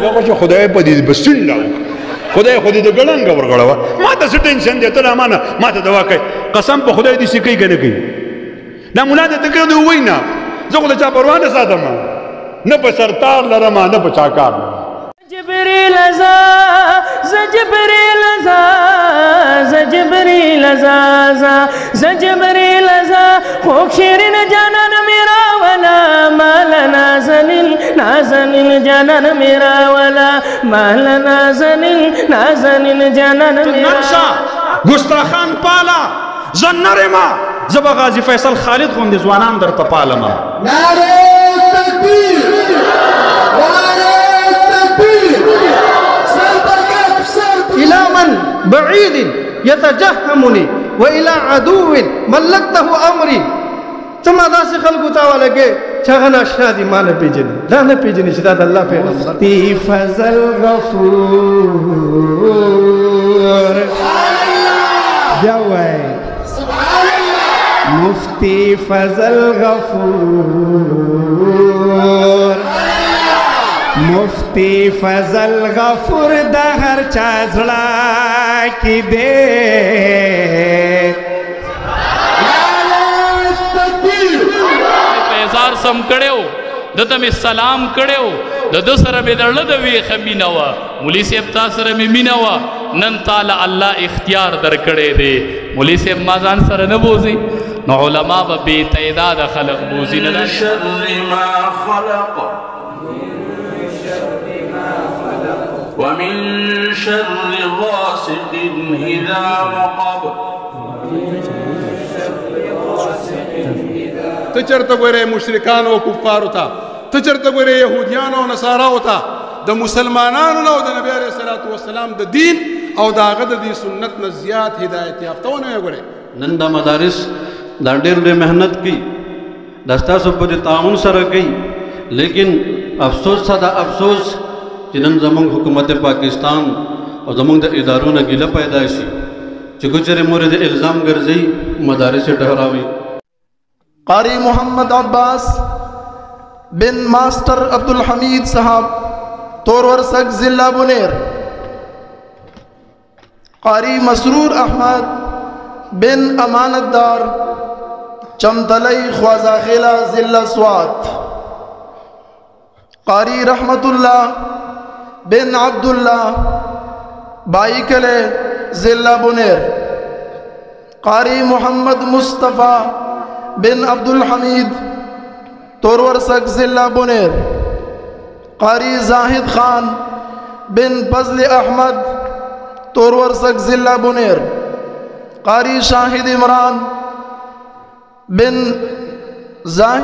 لګه چې خدای په دې بسم الله خدای خو دې د ګړنګ ورغړوه ما ته څه ټینشن دی ته لا ما ته دوا کوي قسم په خدای دې سې کوي که نه کوي دا ملا دې ته کوي ووایي نه زه خو د چا پروا نه ساتم نه په سرتار لرم نه په چاکار لرم جبريل ازا زجبريل ازا زجبريل ازا زجبريل ازا خوب شیرین جانان میرا ولا مال نازنین جانان میرا ولا مال نازنین جانان میرا نرشا گستاخان پالا زنرما زبا غازی فیصل خالد خوند زوانان در تپالما نعرہ تکبیر إلى من بعيد يتجهمني وإلى عدو ملكته أمري ثم داس خلق تعالى شغنا شادي ما نبيجني لا نبيجني شداد الله في مفتي فضل غفور جوي مفتي فضل غفور مفتی فضل غفور دا ہر چازڑا کی دے پیزار سم کڑے ہو دتا میں سلام کڑے ہو دتا سر میں درلد ویخ مینوا مولی سیب تا سر میں مینوا نن تالا اللہ اختیار در کڑے دے مولی سیب مازان سر نبوزی نو علماء با بے تعداد خلق بوزی ندان شر ما خلق ومن شر غاسق إذا وقب تچرته ګوره مشرکانو او کفارو ته تچرته ګوره يهوديانو او نصاراو ته د مسلمانانو او د نبی عليه الصلاه والسلام د دین او د هغه د سنت نه زیات هدایت یافتونه ګوره نن د مدارس دا ډېر مهنت کوي دا ستاسو په تعاون سره کوي لیکن افسوس صدا افسوس چې نن زموږ حکومت پاکستان او زموږ د ادارو نه ګیله پیدا شي چې کوچره مورد الزام ګرځي مدارس ټهراوي قاری محمد عباس بن ماسٹر عبدالحمید صاحب تورورسک ضلع بنیر قاری مسرور احمد بن امانت دار چمتلی خوازہ خیلہ ضلع سوات قاری رحمت اللہ بن عبداللہ بائیکلے ضلع بنیر قاری محمد مصطفیٰ بن عبدالحمید تورورسک ضلع بنیر قاری زاہد خان بن فضل احمد تورورسک ضلع بنیر قاری شاہد عمران بن زاہد